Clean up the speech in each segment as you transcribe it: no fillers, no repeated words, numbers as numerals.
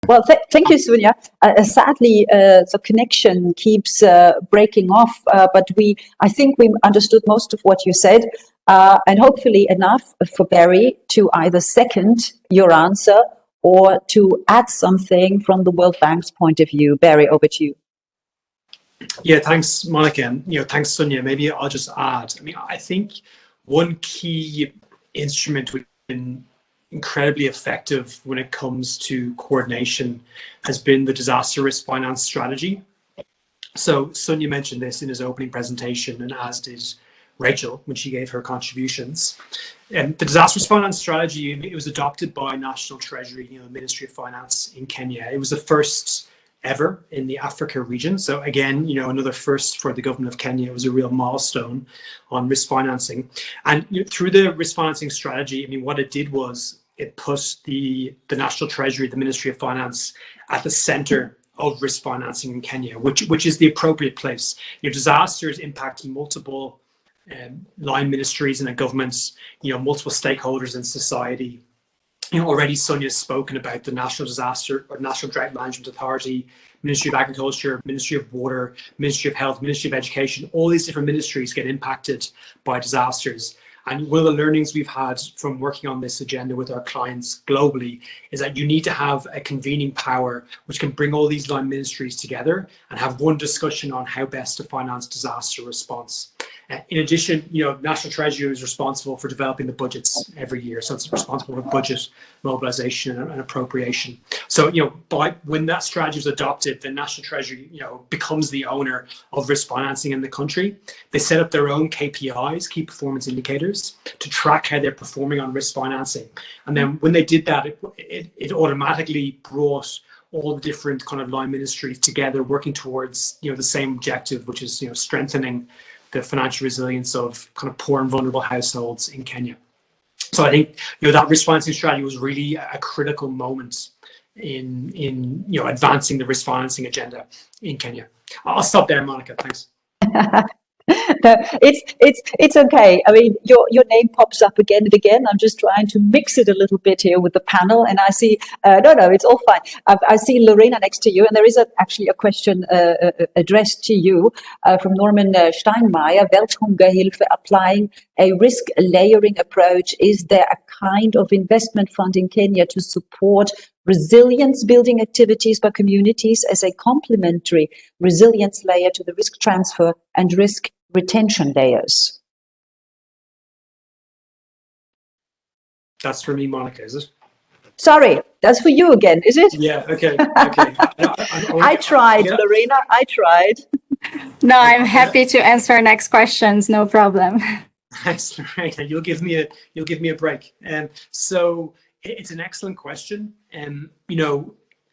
Well, thank you, Sonia. Sadly, the connection keeps breaking off, but I think we understood most of what you said, and hopefully enough for Barry to either second your answer or to add something from the World Bank's point of view. Barry, over to you. Yeah, thanks, Monica, and thanks, Sonia. Maybe I'll just add. I mean, I think one key instrument we've been incredibly effective when it comes to coordination has been the disaster risk finance strategy. So Sonia mentioned this in his opening presentation, and as did Rachel when she gave her contributions. And the disaster risk finance strategy, it was adopted by National Treasury, the Ministry of Finance in Kenya. It was the first ever in the Africa region. So again, another first for the government of Kenya. It was a real milestone on risk financing. And through the risk financing strategy, I mean, what it did was it put the National Treasury, the Ministry of Finance, at the center of risk financing in Kenya, which is the appropriate place. Disasters impacting multiple line ministries and governments, multiple stakeholders in society. Already Sonia's spoken about the National Disaster or National Drought Management Authority, Ministry of Agriculture, Ministry of Water, Ministry of Health, Ministry of Education. All these different ministries get impacted by disasters. And one of the learnings we've had from working on this agenda with our clients globally is that you need to have a convening power which can bring all these line ministries together and have one discussion on how best to finance disaster response. In addition, National Treasury is responsible for developing the budgets every year. So it's responsible for budget mobilization and appropriation. So, when that strategy is adopted, the National Treasury, becomes the owner of risk financing in the country. They set up their own KPIs, key performance indicators, to track how they're performing on risk financing. And then when they did that, it automatically brought all the different kind of line ministries together, working towards, the same objective, which is, strengthening the financial resilience of kind of poor and vulnerable households in Kenya. So I think that risk financing strategy was really a critical moment in advancing the risk financing agenda in Kenya. I'll stop there, Monica. Thanks. No, it's okay. I mean, your name pops up again and again. I'm just trying to mix it a little bit here with the panel, and I see no, it's all fine. I see Lorena next to you, and there is actually a question addressed to you from Norman Steinmeier. Welthungerhilfe applying a risk layering approach. Is there a kind of investment fund in Kenya to support resilience building activities by communities as a complementary resilience layer to the risk transfer and risk retention layers? That's for me, Monica, is it? Sorry, that's for you again, is it? Yeah, okay. I tried, yeah. Lorena, I tried. No, I'm happy to answer next questions, no problem. That's right. You'll give me a break. So it's an excellent question.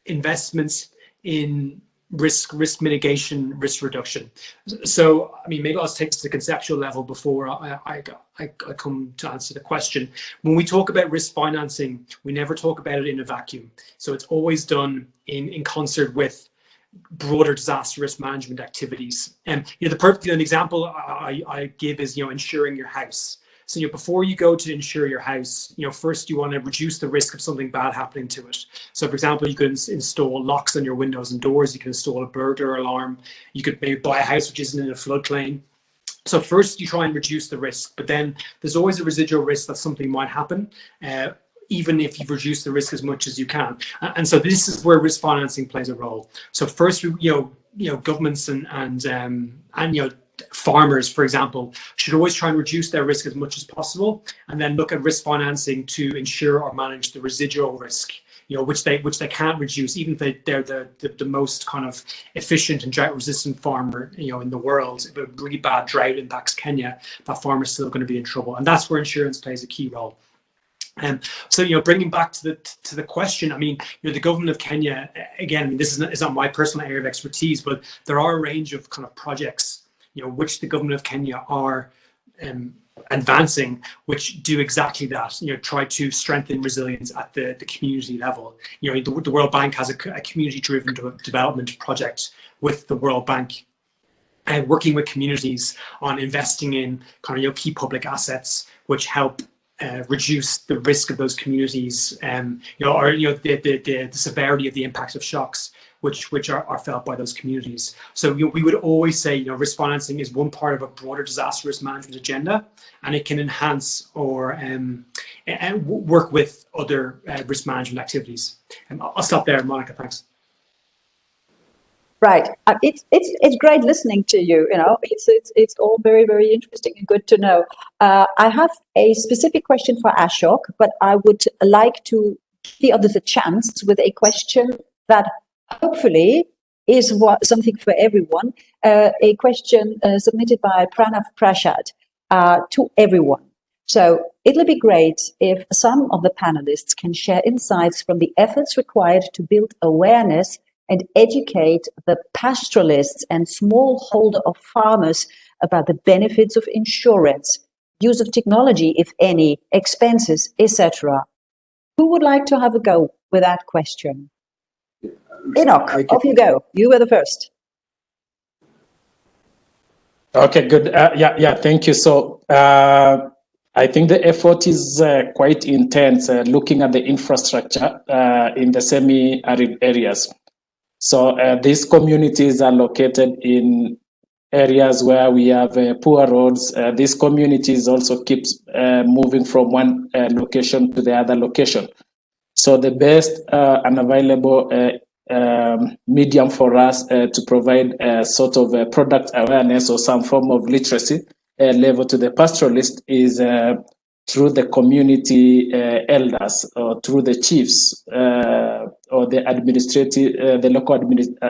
Investments in risk mitigation, risk reduction. So, I mean, maybe I'll take it to the conceptual level before I come to answer the question. When we talk about risk financing, we never talk about it in a vacuum. So it's always done in concert with broader disaster risk management activities. And an example I give is insuring your house. So before you go to insure your house, first you want to reduce the risk of something bad happening to it. So for example, you could install locks on your windows and doors. You can install a burglar alarm. You could maybe buy a house which isn't in a floodplain. So first you try and reduce the risk, but then there's always a residual risk that something might happen, even if you've reduced the risk as much as you can. And so this is where risk financing plays a role. So first, governments and farmers, for example, should always try and reduce their risk as much as possible, and then look at risk financing to ensure or manage the residual risk, which they can't reduce, even if they're the most kind of efficient and drought-resistant farmer, in the world. If a really bad drought impacts Kenya, that farmer's still going to be in trouble, and that's where insurance plays a key role. So, bringing back to the question, I mean, the government of Kenya, again, this is not my personal area of expertise, but there are a range of kind of projects, which the government of Kenya are advancing, which do exactly that, try to strengthen resilience at the community level. The World Bank has a community-driven development project with the World Bank, working with communities on investing in kind of key public assets, which help reduce the risk of those communities, or the severity of the impacts of shocks which are felt by those communities. So we would always say, risk financing is one part of a broader disaster risk management agenda, and it can enhance or work with other risk management activities. I'll stop there, Monica. Thanks. Right. It's great listening to you. It's all very, very interesting and good to know. I have a specific question for Ashok, but I would like to give the others a chance with a question that hopefully is something for everyone. A question submitted by Pranav Prashad to everyone. So it'll be great if some of the panelists can share insights from the efforts required to build awareness and educate the pastoralists and smallholder of farmers about the benefits of insurance, use of technology, if any, expenses, etc. Who would like to have a go with that question? Enoch, off you go. You were the first. Okay, good. Thank you. So I think the effort is quite intense looking at the infrastructure in the semi-arid areas. So these communities are located in areas where we have poor roads. These communities also keep moving from one location to the other location. So the best unavailable medium for us to provide sort of product awareness or some form of literacy level to the pastoralist is through the community elders or through the chiefs or the local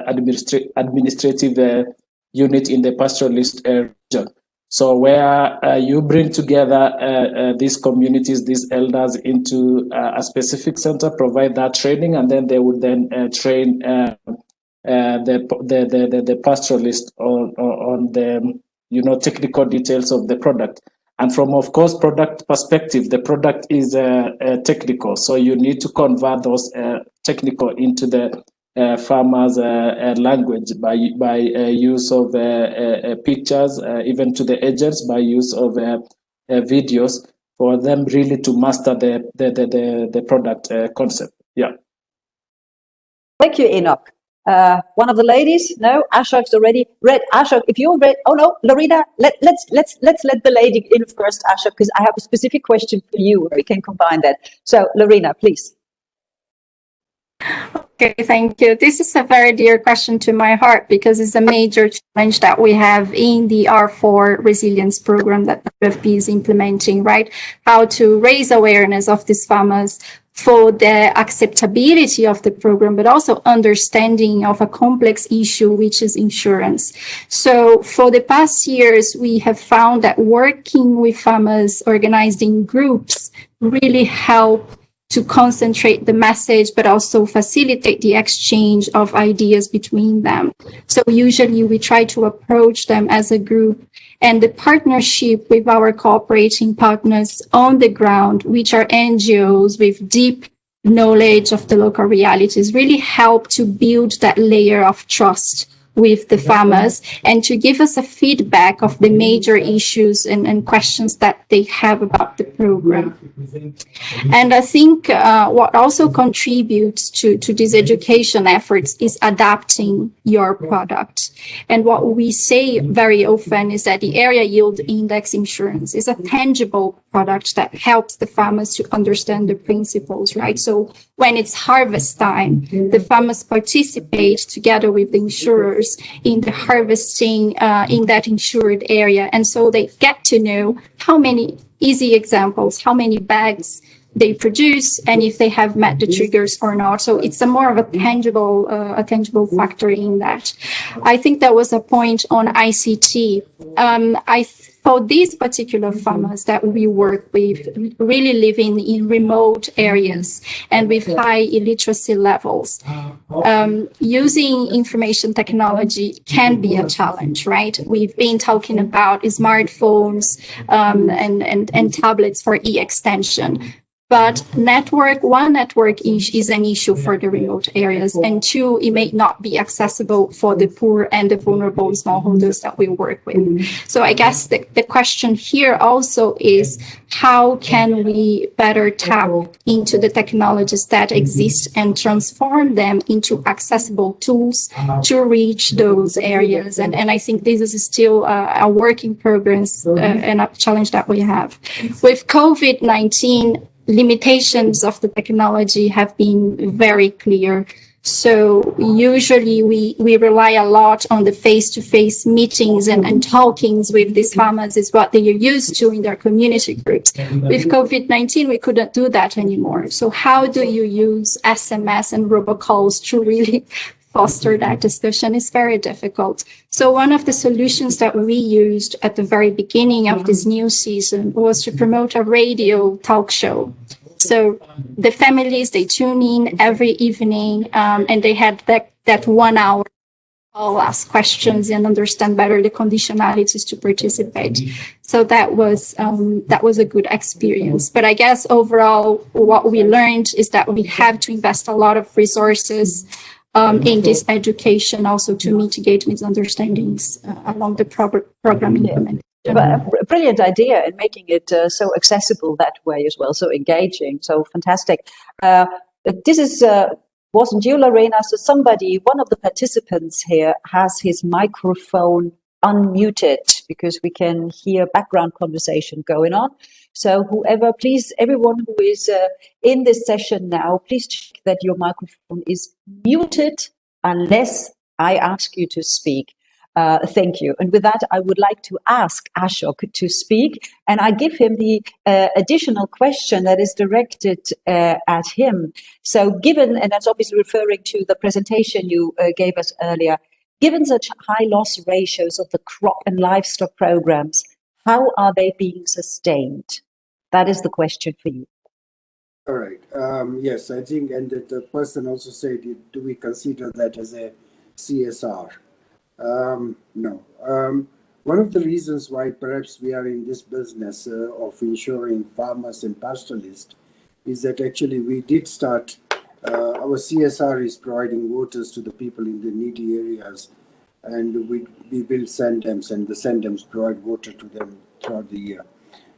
administrative unit in the pastoralist region. So where you bring together these communities, these elders into a specific center, provide that training, and then they would then train the pastoralist on the technical details of the product. And from, of course, product perspective, the product is technical. So you need to convert those technical into the farmers' language by use of pictures, even to the agents by use of videos for them really to master the product concept. Yeah. Thank you, Enoch. One of the ladies? No, Ashok's already read. Ashok, if you're ready. Oh no, Lorena, let's let the lady in first, Ashok, because I have a specific question for you. We can combine that. So, Lorena, please. Okay, thank you. This is a very dear question to my heart because it's a major challenge that we have in the R4 resilience program that the WFP is implementing, right? How to raise awareness of these farmers for the acceptability of the program, but also understanding of a complex issue, which is insurance. So for the past years, we have found that working with farmers organized in groups really help to concentrate the message, but also facilitate the exchange of ideas between them. So usually we try to approach them as a group, and the partnership with our cooperating partners on the ground, which are NGOs with deep knowledge of the local realities, really help to build that layer of trust with the farmers and to give us a feedback of the major issues and questions that they have about the program. And I think what also contributes to these education efforts is adapting your product. And what we say very often is that the area yield index insurance is a tangible product that helps the farmers to understand the principles, right? So when it's harvest time, the farmers participate together with the insurers in the harvesting in that insured area. And so they get to know how many easy examples, how many bags they produce, and if they have met the triggers or not. So it's a more of a tangible factor in that. I think there was a point on ICT. For these particular farmers that we work with, really living in remote areas and with high illiteracy levels, using information technology can be a challenge, right? We've been talking about smartphones and tablets for e-extension. But one network is an issue for the remote areas, and two, it may not be accessible for the poor and the vulnerable smallholders that we work with. So I guess the question here also is, how can we better tap into the technologies that exist and transform them into accessible tools to reach those areas? And I think this is still a work in progress and a challenge that we have. With COVID-19, limitations of the technology have been very clear. So usually we rely a lot on the face-to-face meetings and talkings with these farmers is what they are used to in their community groups. With COVID-19, we couldn't do that anymore. So how do you use SMS and robocalls to really foster that discussion? Is very difficult. So one of the solutions that we used at the very beginning of this new season was to promote a radio talk show. So the families, they tune in every evening, and they had that 1 hour all ask questions and understand better the conditionalities to participate. So that was a good experience. But I guess overall, what we learned is that we have to invest a lot of resources in this education also to mitigate misunderstandings along the program implementation. But a brilliant idea in making it so accessible that way as well, so engaging, so fantastic. This is wasn't you, Lorena? So one of the participants here has his microphone unmuted because we can hear background conversation going on. So everyone who is in this session now, please check that your microphone is muted unless I ask you to speak. Thank you. And with that, I would like to ask Ashok to speak, and I give him the additional question that is directed at him. So given, and that's obviously referring to the presentation you gave us earlier, given such high loss ratios of the crop and livestock programs, how are they being sustained? That is the question for you. All right. Yes, I think, and the person also said, do we consider that as a CSR? No. One of the reasons why perhaps we are in this business of insuring farmers and pastoralists is that actually we did start, our CSR is providing waters to the people in the needy areas, and we build sanddams, and the sanddams provide water to them throughout the year.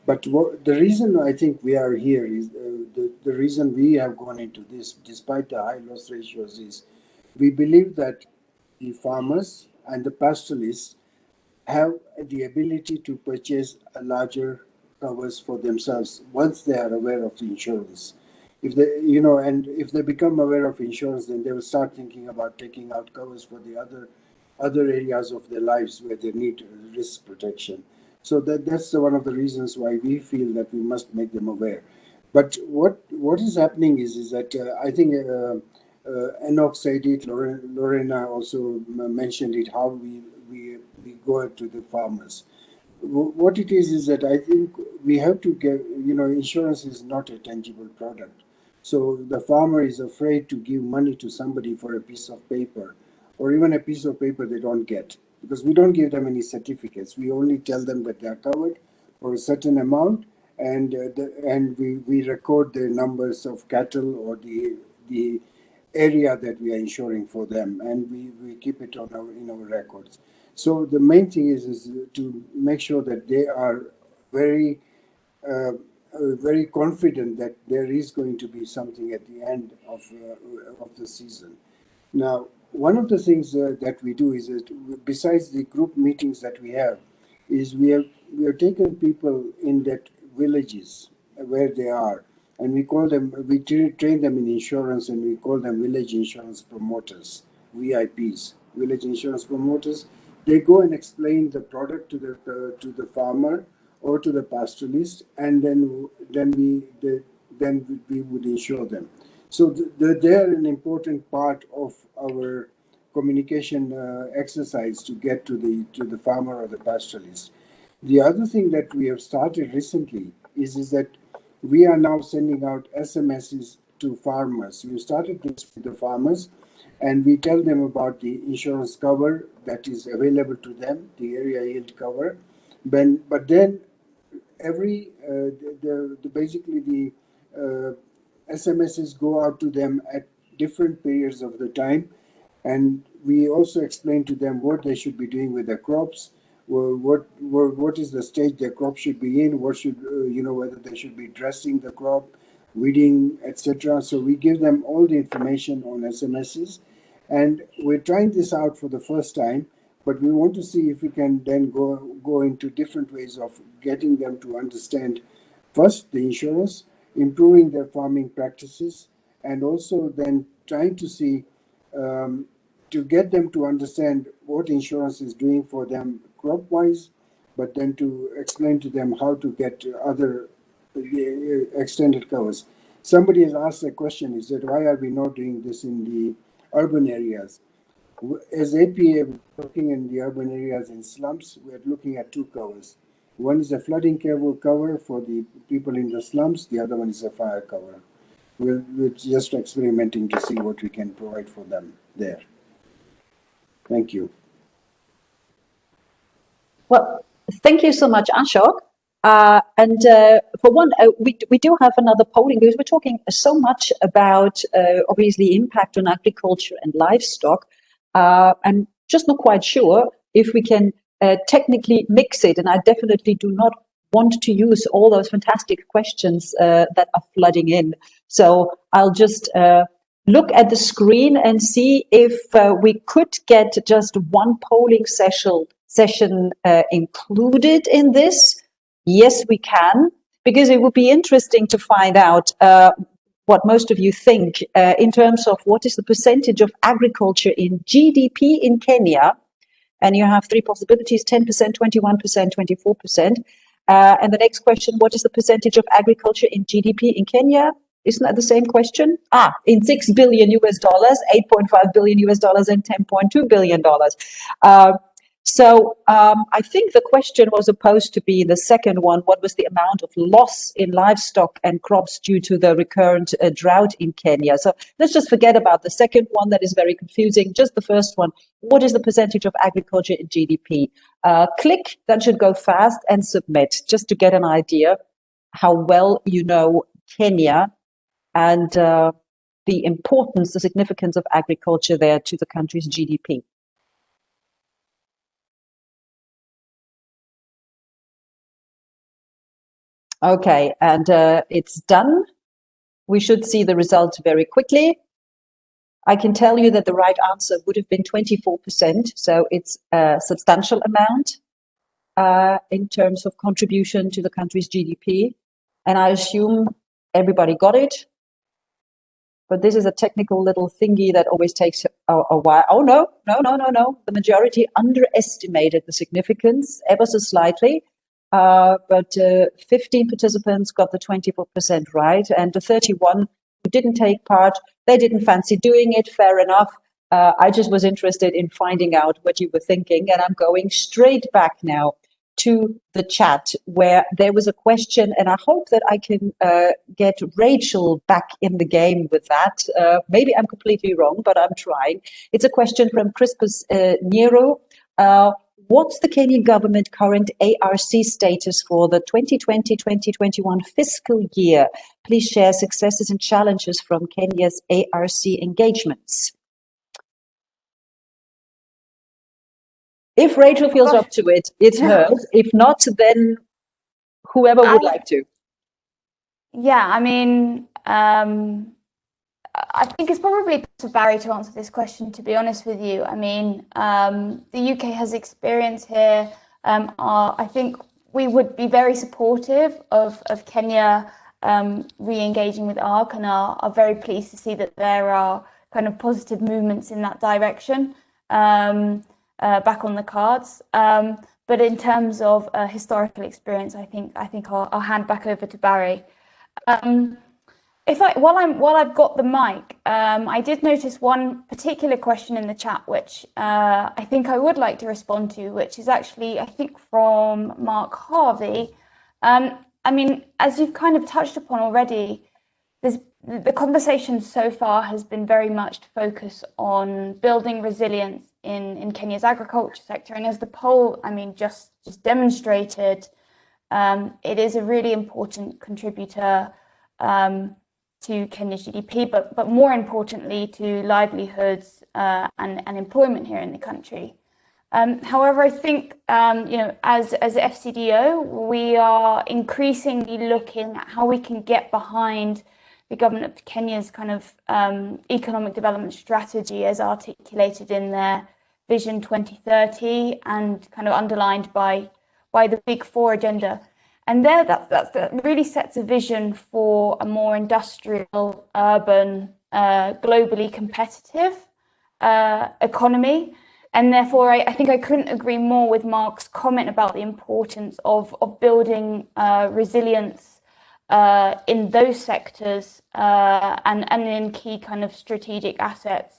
But the reason I think we are here is the reason we have gone into this, despite the high loss ratios, is we believe that the farmers and the pastoralists have the ability to purchase a larger covers for themselves once they are aware of insurance. If they, and if they become aware of insurance, then they will start thinking about taking out covers for the other areas of their lives where they need risk protection. So that's one of the reasons why we feel that we must make them aware. But what is happening is that I think Enoch said it, Lorena also mentioned it, how we go to the farmers. What it is that I think we have to get, insurance is not a tangible product. So the farmer is afraid to give money to somebody for a piece of paper, or even a piece of paper they don't get, because we don't give them any certificates. We only tell them that they are covered for a certain amount, and we record the numbers of cattle or the area that we are insuring for them, and we keep it in our records. So the main thing is to make sure that they are very very confident that there is going to be something at the end of the season. Now, one of the things that we do is that besides the group meetings that we have, is we have taken people in that villages where they are, and we train them in insurance, and we call them village insurance promoters, VIPs, village insurance promoters. They go and explain the product to the farmer or to the pastoralist, and then we would insure them. So they're an important part of our communication exercise to get to the farmer or the pastoralist. The other thing that we have started recently is that we are now sending out SMSs to farmers. We started this with the farmers, and we tell them about the insurance cover that is available to them, the area yield cover. But then basically SMSs go out to them at different periods of the time, and we also explain to them what they should be doing with their crops, what is the stage their crop should be in, what should whether they should be dressing the crop, weeding, etc. So we give them all the information on SMSs, and we're trying this out for the first time, but we want to see if we can then go into different ways of getting them to understand first the insurance, improving their farming practices, and also then trying to see to get them to understand what insurance is doing for them crop-wise, but then to explain to them how to get other extended covers. Somebody has asked a question, is that why are we not doing this in the urban areas? As APA, looking in the urban areas in slums, we're looking at two covers. One is a flooding cover for the people in the slums, the other one is a fire cover. We're just experimenting to see what we can provide for them there. Thank you. Well, thank you so much, Ashok. And for one, we do have another polling because we're talking so much about obviously impact on agriculture and livestock. I'm just not quite sure if we can technically mix it, and I definitely do not want to use all those fantastic questions that are flooding in. So I'll just look at the screen and see if we could get just one polling session included in this. Yes, we can, because it would be interesting to find out what most of you think in terms of what is the percentage of agriculture in GDP in Kenya. And you have three possibilities: 10%, 21%, 24%. And the next question, what is the percentage of agriculture in GDP in Kenya? Isn't that the same question? In $6 billion US dollars, $8.5 billion US dollars, and $10.2 billion. So I think the question was supposed to be the second one. What was the amount of loss in livestock and crops due to the recurrent drought in Kenya? So let's just forget about the second one. That is very confusing. Just the first one. What is the percentage of agriculture in GDP? Click, that should go fast, and submit, just to get an idea how well you know Kenya and the importance, the significance of agriculture there to the country's GDP. Okay, and it's done. We should see the results very quickly. I can tell you that the right answer would have been 24%, so it's a substantial amount in terms of contribution to the country's GDP. And I assume everybody got it. But this is a technical little thingy that always takes a while. Oh, no. The majority underestimated the significance ever so slightly. But 15 participants got the 24% right. And the 31 who didn't take part, they didn't fancy doing it. Fair enough. I just was interested in finding out what you were thinking. And I'm going straight back now to the chat where there was a question, and I hope that I can get Rachel back in the game with that. Maybe I'm completely wrong, but I'm trying. It's a question from Crispus Nero. What's the Kenyan government current ARC status for the 2020-2021 fiscal year? Please share successes and challenges from Kenya's ARC engagements. If Rachel feels up to it, it's hers. If not, then whoever would like to. Yeah, I mean, I think it's probably up to Barry to answer this question, to be honest with you. I mean, the UK has experience here. I think we would be very supportive of Kenya re-engaging with ARC, and are very pleased to see that there are kind of positive movements in that direction. Back on the cards, but in terms of historical experience, I think I'll hand back over to Barry. While I've got the mic, I did notice one particular question in the chat, which I think I would like to respond to, which is actually, I think, from Mark Harvey. I mean, as you've kind of touched upon already, the conversation so far has been very much to focus on building resilience in Kenya's agriculture sector, and as the poll, I mean, just demonstrated, it is a really important contributor to Kenya's GDP, but more importantly to livelihoods and employment here in the country. However, I think as FCDO, we are increasingly looking at how we can get behind the government of Kenya's kind of economic development strategy as articulated in their Vision 2030 and kind of underlined by the Big Four agenda. And there, that really sets a vision for a more industrial, urban, globally competitive economy. And therefore, I think I couldn't agree more with Mark's comment about the importance of building resilience in those sectors and in key kind of strategic assets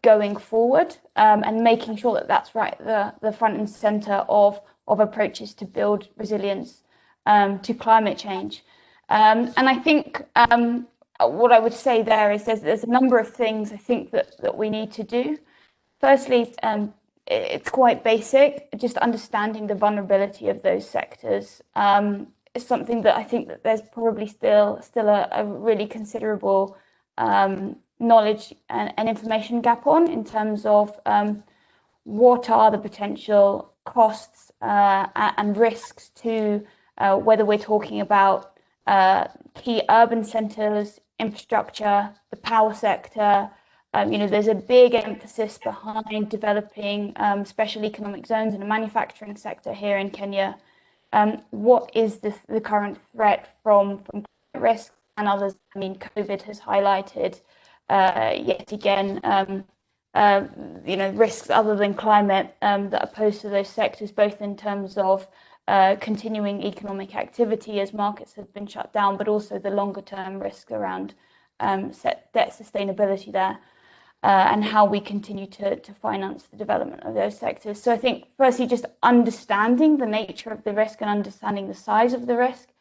going forward, and making sure that that's right the front and center of approaches to build resilience to climate change. And I think what I would say there is there's a number of things I think that we need to do. Firstly, it's quite basic, just understanding the vulnerability of those sectors is something that I think that there's probably still a really considerable knowledge and information gap on, in terms of what are the potential costs and risks to whether we're talking about key urban centres, infrastructure, the power sector. There's a big emphasis behind developing special economic zones in the manufacturing sector here in Kenya. What is the current threat from risk and others? I mean, COVID has highlighted yet again, risks other than climate that are posed to those sectors, both in terms of continuing economic activity as markets have been shut down, but also the longer term risk around debt sustainability there. And how we continue to finance the development of those sectors. So I think firstly, just understanding the nature of the risk and understanding the size of the risk.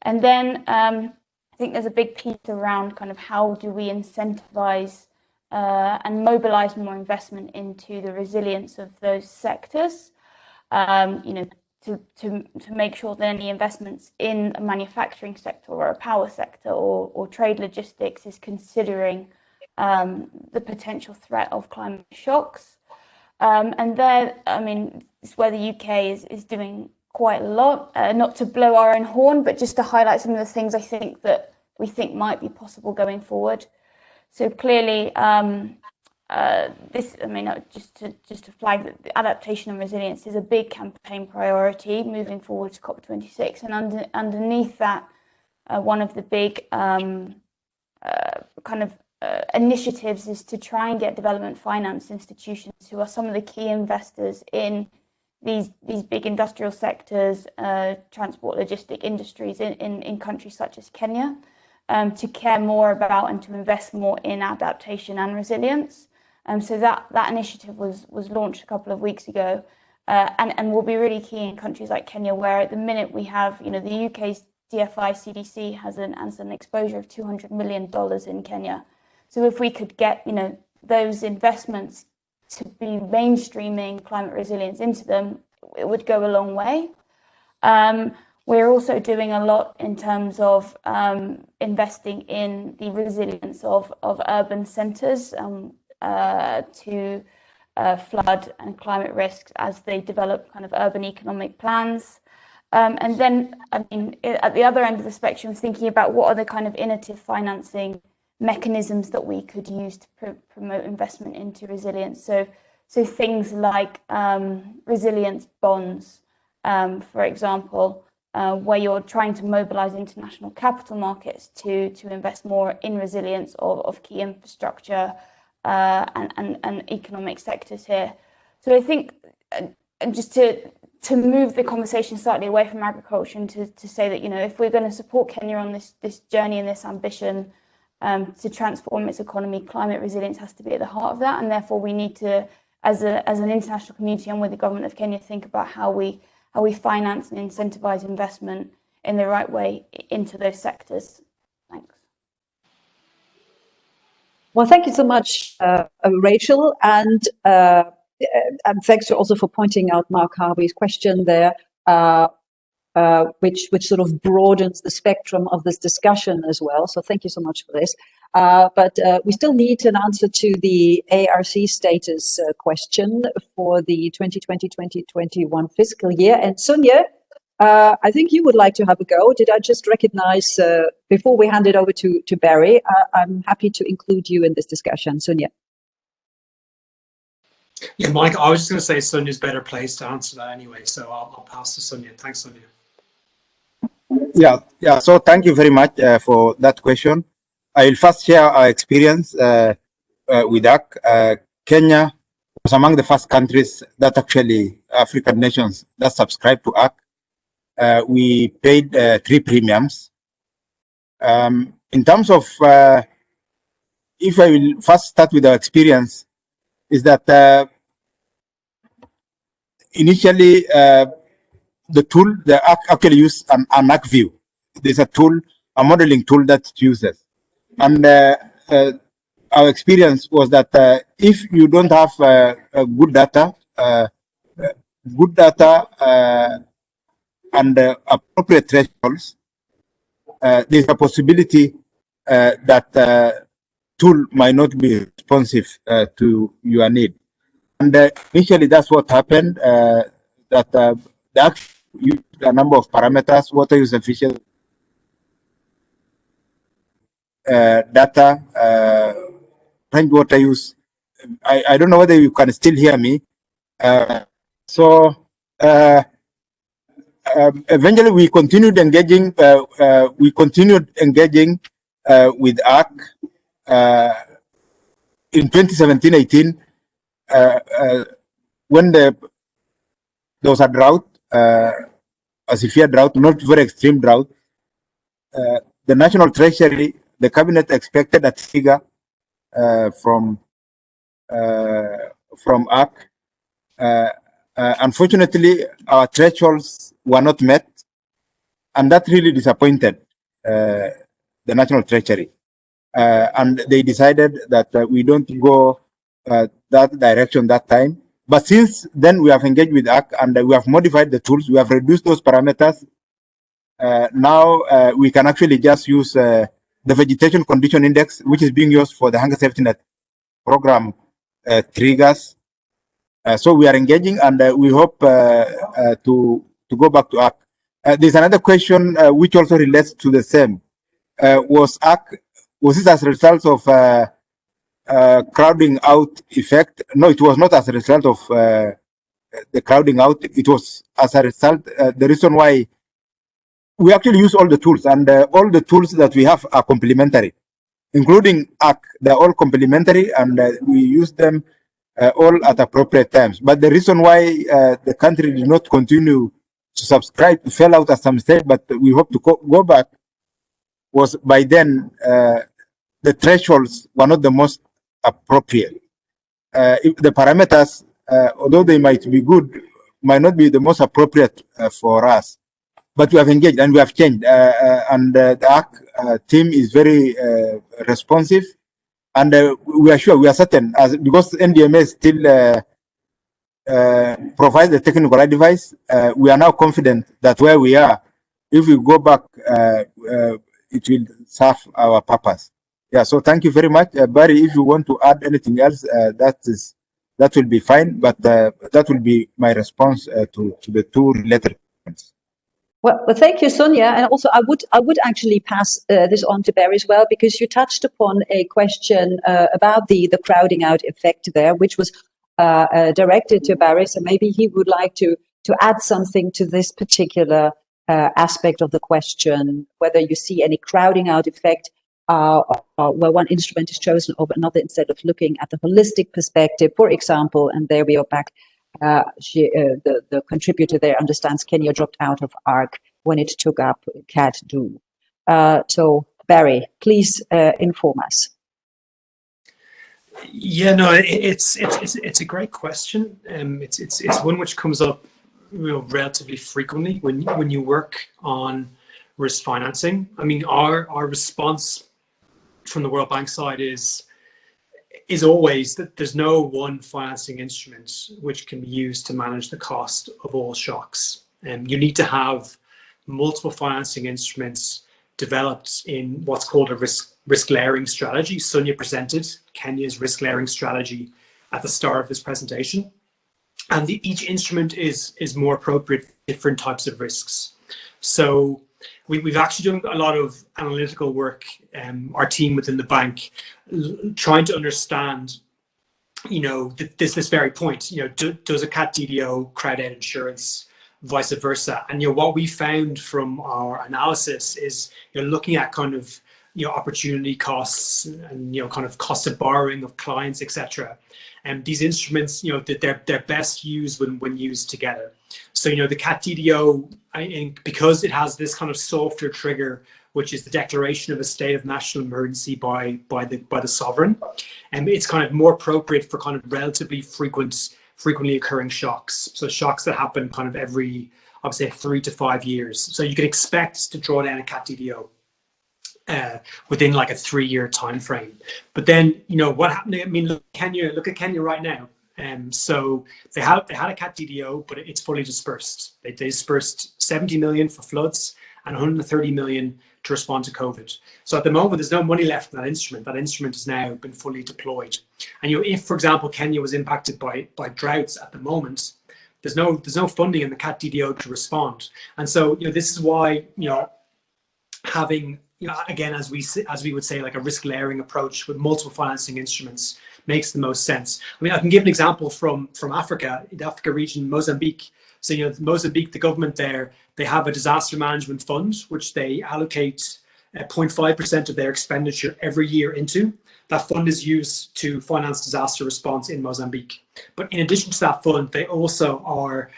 And then I think there's a big piece around kind of how do we incentivize and mobilize more investment into the resilience of those sectors, to make sure that any investments in a manufacturing sector or a power sector or trade logistics is considering the potential threat of climate shocks. And there, I mean, it's where the UK is doing quite a lot, not to blow our own horn, but just to highlight some of the things I think that we think might be possible going forward. So clearly, just to flag that the adaptation and resilience is a big campaign priority moving forward to COP26. And underneath that, one of the big initiatives is to try and get development finance institutions, who are some of the key investors in these big industrial sectors, transport, logistic industries in countries such as Kenya, to care more about and to invest more in adaptation and resilience. So that initiative was launched a couple of weeks ago, and will be really key in countries like Kenya, where at the minute we have, the UK's DFI CDC has an exposure of $200 million in Kenya. So if we could get, those investments to be mainstreaming climate resilience into them, it would go a long way. We're also doing a lot in terms of investing in the resilience of urban centres to flood and climate risks as they develop kind of urban economic plans. And then, at the other end of the spectrum, thinking about what are the kind of innovative financing mechanisms that we could use to promote investment into resilience. So things like resilience bonds, for example, where you're trying to mobilize international capital markets to invest more in resilience of key infrastructure and economic sectors here. So I think, just to move the conversation slightly away from agriculture and to say that, if we're going to support Kenya on this journey and this ambition to transform its economy, climate resilience has to be at the heart of that. And therefore we need to, as an international community and with the government of Kenya, think about how we finance and incentivize investment in the right way into those sectors. Thanks. Well, thank you so much, Rachel, and thanks also for pointing out Mark Harvey's question there. which sort of broadens the spectrum of this discussion as well. So thank you so much for this. But we still need an answer to the ARC status question for the 2020-2021 fiscal year. And Sonia, I think you would like to have a go. Did I just recognize, before we hand it over to Barry, I'm happy to include you in this discussion. Sonia. Yeah, Mike, I was just going to say Sonia's better placed to answer that anyway, so I'll pass to Sonia. Thanks, Sonia. Yeah. So thank you very much for that question. I will first share our experience with ACK. Kenya was among the first countries that actually, African nations that subscribed to ACK. We paid 3 premiums. In terms of, if I will first start with our experience, is that initially, the tool, they actually use an ACK view. There's a tool, a modeling tool that it uses. And our experience was that if you don't have good data and appropriate thresholds, there's a possibility that tool might not be responsive to your need. And initially, that's what happened. That the ACK used a number of parameters, water use efficiency, data, range water use. I don't know whether you can still hear me. Eventually, we continued engaging. With ACK in 2017-18 when there was a drought, a severe drought, not very extreme drought. The National Treasury, the cabinet expected a figure from ACK. Unfortunately, our thresholds were not met, and that really disappointed the National Treasury. And they decided that we don't go that direction that time. But since then, we have engaged with ACK and we have modified the tools. We have reduced those parameters. Now we can actually just use the vegetation condition index, which is being used for the hunger safety net program triggers. So we are engaging, and we hope to go back to ACK. There's another question which also relates to the same. Was it as a result of crowding out effect? No, it was not as a result of the crowding out. It was as a result, the reason why we actually use all the tools, and all the tools that we have are complementary, including ACK. They're all complementary, and we use them all at appropriate times. But the reason why the country did not continue to subscribe fell out at some stage, but we hope to go back, was by then the thresholds were not the most appropriate. If the parameters, although they might be good, might not be the most appropriate for us. But we have engaged and we have changed, and the ACK team is very responsive, and we are sure, we are certain, because NDMA still provides the technical advice. We are now confident that where we are, if we go back, it will serve our purpose. Yeah. So thank you very much, Barry. If you want to add anything else, that will be fine. But that will be my response to the two related points. Well, thank you, Sonia. And also, I would actually pass this on to Barry as well, because you touched upon a question about the crowding out effect there, which was directed to Barry. So maybe he would like to add something to this particular aspect of the question, whether you see any crowding out effect where one instrument is chosen over another instead of looking at the holistic perspective, for example. And there we are back. The contributor there understands Kenya dropped out of ARC when it took up CAT-DO. So Barry, please inform us. Yeah, no, it's a great question. It's one which comes up relatively frequently when you work on risk financing. I mean, our response from the World Bank side is always that there's no one financing instrument which can be used to manage the cost of all shocks. You need to have multiple financing instruments developed in what's called a risk layering strategy. Sonia presented Kenya's risk layering strategy at the start of this presentation. And each instrument is more appropriate for different types of risks. So we've actually done a lot of analytical work, our team within the bank, trying to understand, this very point, does a CAT DDO crowd out insurance, vice versa? And, what we found from our analysis is, looking at kind of, opportunity costs and, kind of cost of borrowing of clients, etc. And these instruments, they're best used when used together. So, the CAT DDO, because it has this kind of softer trigger, which is the declaration of a state of national emergency by the sovereign, and it's kind of more appropriate for kind of relatively frequently occurring shocks. So shocks that happen kind of every, I would say, 3 to 5 years. So you can expect to draw down a CAT DDO within like a 3-year time frame. But then, what happened? I mean, look at Kenya right now. So they had a CAT DDO, but it's fully dispersed. They dispersed 70 million for floods and 130 million to respond to COVID. So at the moment, there's no money left in that instrument. That instrument has now been fully deployed. And if, for example, Kenya was impacted by droughts at the moment, there's no funding in the CAT DDO to respond. And so, this is why, having, again, as we would say, like a risk layering approach with multiple financing instruments makes the most sense. I mean, I can give an example from Africa, the Africa region, Mozambique. So, Mozambique, the government there, they have a disaster management fund, which they allocate 0.5% of their expenditure every year into. That fund is used to finance disaster response in Mozambique. But in addition to that fund, they also are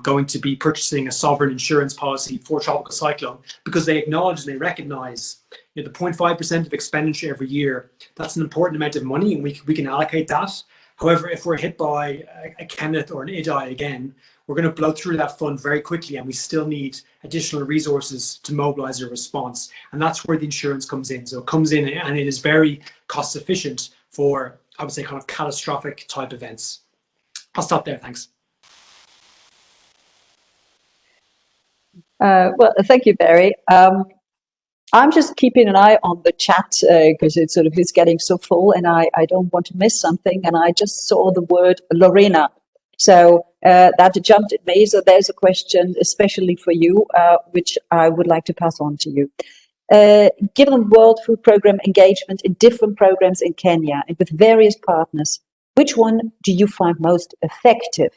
going to be purchasing a sovereign insurance policy for tropical cyclone, because they acknowledge and they recognize the 0.5% of expenditure every year. That's an important amount of money, and we can allocate that. However, if we're hit by a Kenneth or an Idai again, we're going to blow through that fund very quickly, and we still need additional resources to mobilize a response. And that's where the insurance comes in. So it comes in and it is very cost efficient for, I would say, kind of catastrophic type events. I'll stop there. Thanks. Well, thank you, Barry. I'm just keeping an eye on the chat because it's getting so full, and I don't want to miss something. And I just saw the word Lorena. So that jumped at me. So there's a question especially for you, which I would like to pass on to you. Given World Food Programme engagement in different programs in Kenya and with various partners, which one do you find most effective?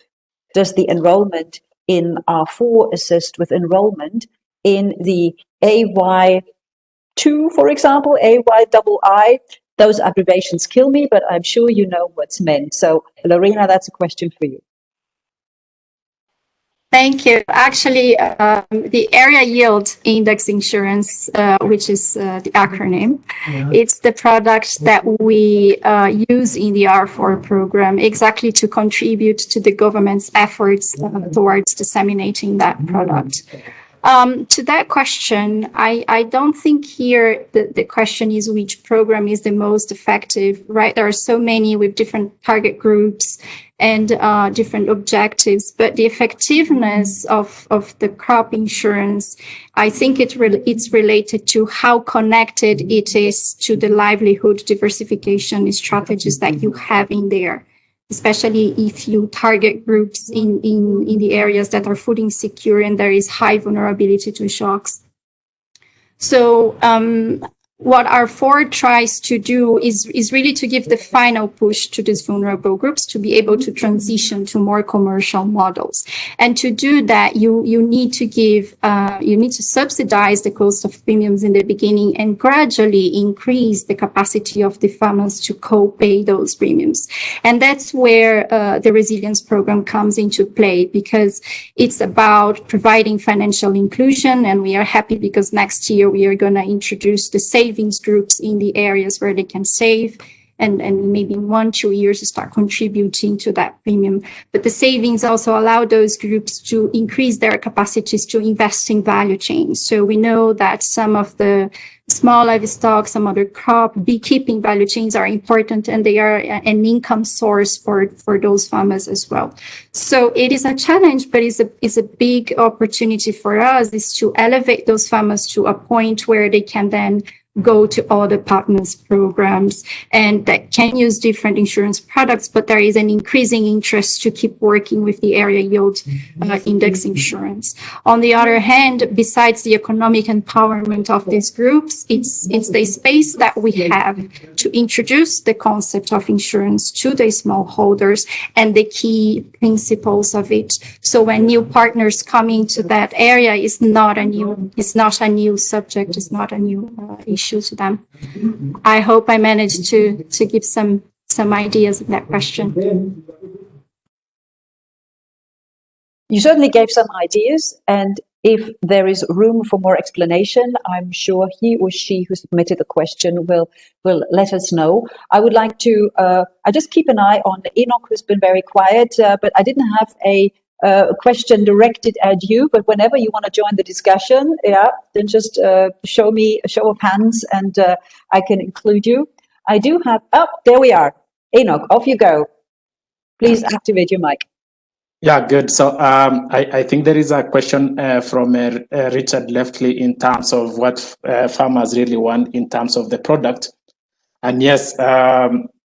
Does the enrollment in R4 assist with enrollment in the AY2, for example, AYII? Those abbreviations kill me, but I'm sure you know what's meant. So, Lorena, that's a question for you. Thank you. Actually, the Area Yield Index Insurance, which is the acronym, it's the product that we use in the R4 program exactly to contribute to the government's efforts towards disseminating that product. To that question, I don't think here the question is which program is the most effective, right? There are so many with different target groups and different objectives, but the effectiveness of the crop insurance, I think it's related to how connected it is to the livelihood diversification strategies that you have in there, especially if you target groups in the areas that are food insecure and there is high vulnerability to shocks. So what R4 tries to do is really to give the final push to these vulnerable groups to be able to transition to more commercial models. And to do that, you need to subsidize the cost of premiums in the beginning and gradually increase the capacity of the farmers to co-pay those premiums. And that's where the resilience program comes into play, because it's about providing financial inclusion. And we are happy because next year we are going to introduce the savings groups in the areas where they can save, and maybe in 1-2 years start contributing to that premium. But the savings also allow those groups to increase their capacities to invest in value chains. So we know that some of the small livestock, some other crop, beekeeping value chains are important, and they are an income source for those farmers as well. So it is a challenge, but it's a big opportunity for us is to elevate those farmers to a point where they can then go to other partners programs and that can use different insurance products, but there is an increasing interest to keep working with the area yield index insurance. On the other hand, besides the economic empowerment of these groups, it's the space that we have to introduce the concept of insurance to the smallholders and the key principles of it. So when new partners come into that area, it's not a new subject, it's not a new issue to them. I hope I managed to give some ideas of that question. You certainly gave some ideas, and if there is room for more explanation, I'm sure he or she who submitted the question will let us know. I would like to, I just keep an eye on Enoch, who's been very quiet, but I didn't have a question directed at you, but whenever you want to join the discussion, then just show me a show of hands and I can include you. I do have, there we are. Enoch, off you go. Please activate your mic. Yeah, good. So I think there is a question from Richard Leftley in terms of what farmers really want in terms of the product. And yes,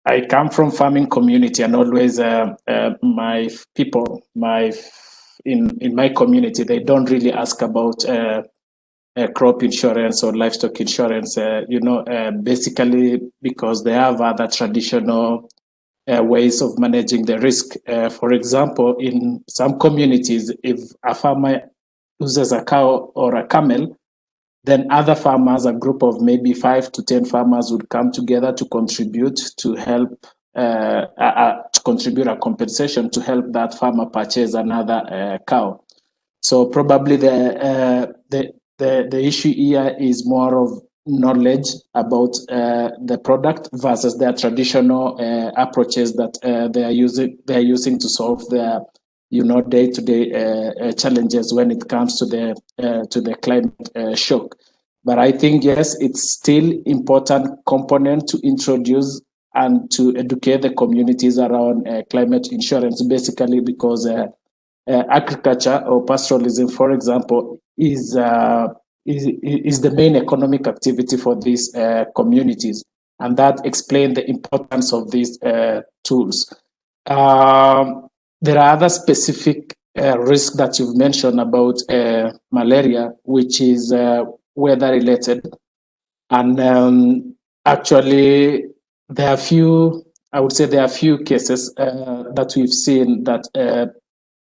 I come from farming community, and always my people, in my community, they don't really ask about crop insurance or livestock insurance. Basically because they have other traditional ways of managing the risk. For example, in some communities, if a farmer uses a cow or a camel, then other farmers, a group of maybe 5 to 10 farmers, would come together to contribute to help to contribute a compensation to help that farmer purchase another cow. So probably the issue here is more of knowledge about the product versus their traditional approaches that they are using to solve their day-to-day challenges when it comes to the climate shock. But I think yes, it's still important component to introduce and to educate the communities around climate insurance, basically because agriculture or pastoralism, for example, is the main economic activity for these communities, and that explains the importance of these tools. There are other specific risks that you've mentioned about malaria, which is weather related, and actually there are few cases that we've seen that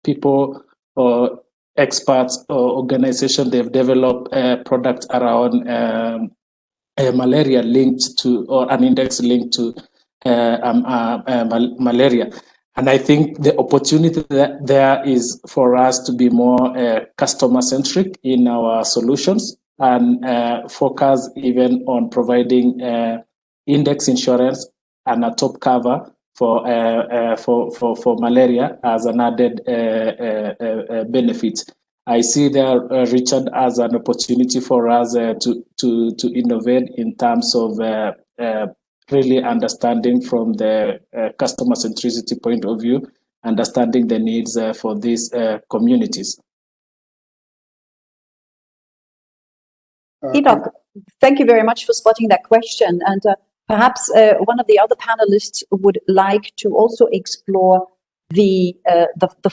people or experts or organizations, they've developed products around malaria linked to, or an index linked to malaria. And I think the opportunity there is for us to be more customer centric in our solutions and focus even on providing index insurance and a top cover for malaria as an added benefit. I see there, Richard, as an opportunity for us to innovate in terms of really understanding from the customer centricity point of view, understanding the needs for these communities. Enoch, thank you very much for spotting that question. And perhaps one of the other panelists would like to also explore the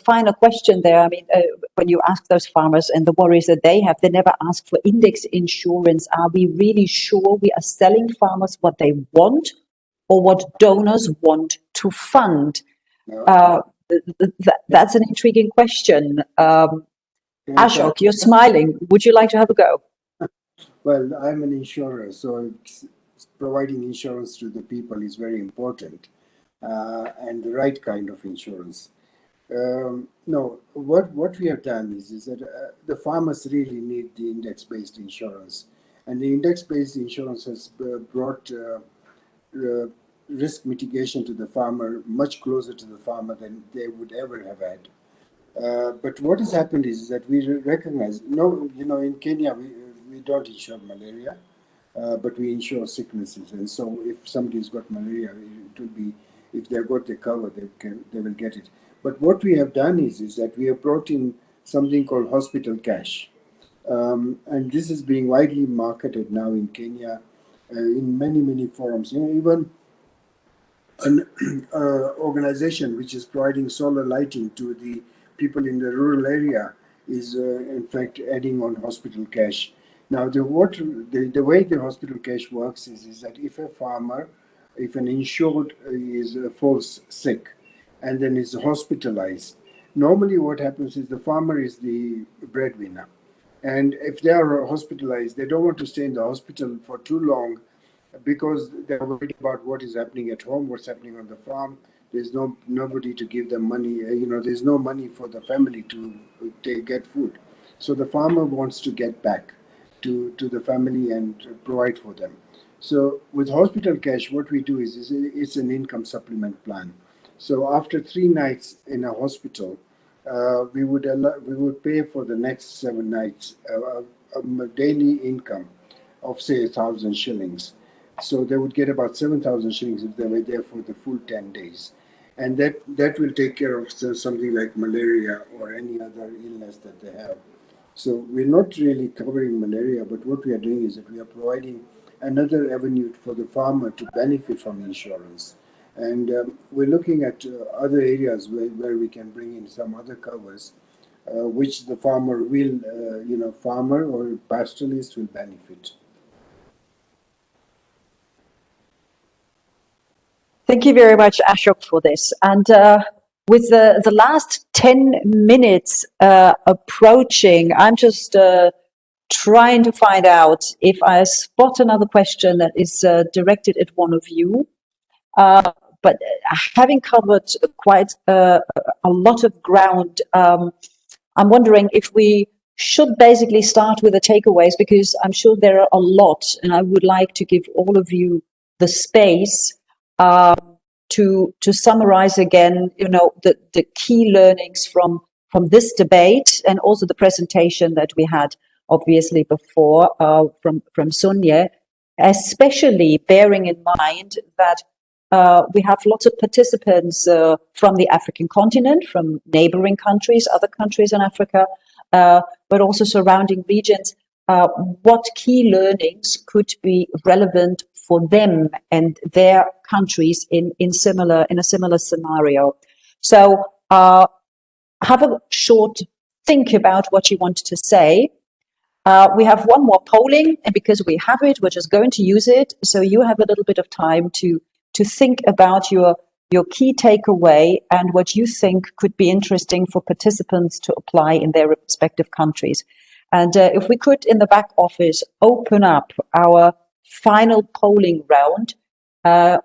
final question there. I mean, when you ask those farmers and the worries that they have, they never ask for index insurance. Are we really sure we are selling farmers what they want or what donors want to fund? That's an intriguing question. Ashok, you're smiling. Would you like to have a go? Well, I'm an insurer, so providing insurance to the people is very important, and the right kind of insurance. No, what we have done is that the farmers really need the index-based insurance, and the index-based insurance has brought risk mitigation to the farmer much closer to the farmer than they would ever have had. But what has happened is that we recognize, in Kenya we don't insure malaria. but we insure sicknesses. And so if somebody's got malaria, it will be, if they've got the cover, they will get it. But what we have done is that we have brought in something called hospital cash. And this is being widely marketed now in Kenya, in many forums. You know, even an organization which is providing solar lighting to the people in the rural area is in fact adding on hospital cash. Now the way the hospital cash works is that if a farmer, if an insured falls sick and then is hospitalized, normally what happens is the farmer is the breadwinner. And if they are hospitalized, they don't want to stay in the hospital for too long because they're worried about what is happening at home, what's happening on the farm. There's nobody to give them money. There's no money for the family to get food. So the farmer wants to get back to the family and provide for them. So with hospital cash, what we do is it's an income supplement plan. So after 3 nights in a hospital, we would pay for the next 7 nights a daily income of say 1,000 shillings. So they would get about 7,000 shillings if they were there for the full 10 days. And that will take care of something like malaria or any other illness that they have. So we're not really covering malaria, but what we are doing is that we are providing another avenue for the farmer to benefit from insurance. And we're looking at other areas where we can bring in some other covers, which the farmer will, farmer or pastoralist will benefit. Thank you very much, Ashok, for this. And with the last 10 minutes approaching, I'm just trying to find out if I spot another question that is directed at one of you. But having covered quite a lot of ground, I'm wondering if we should basically start with the takeaways, because I'm sure there are a lot, and I would like to give all of you the space to summarize again, the key learnings from this debate, and also the presentation that we had obviously before from Sunya, especially bearing in mind that we have lots of participants from the African continent, from neighboring countries, other countries in Africa, but also surrounding regions. What key learnings could be relevant for them and their countries in a similar scenario? So have a short think about what you want to say. We have one more polling, and because we have it, we're just going to use it. So you have a little bit of time to think about your key takeaway and what you think could be interesting for participants to apply in their respective countries. And if we could, in the back office, open up our final polling round,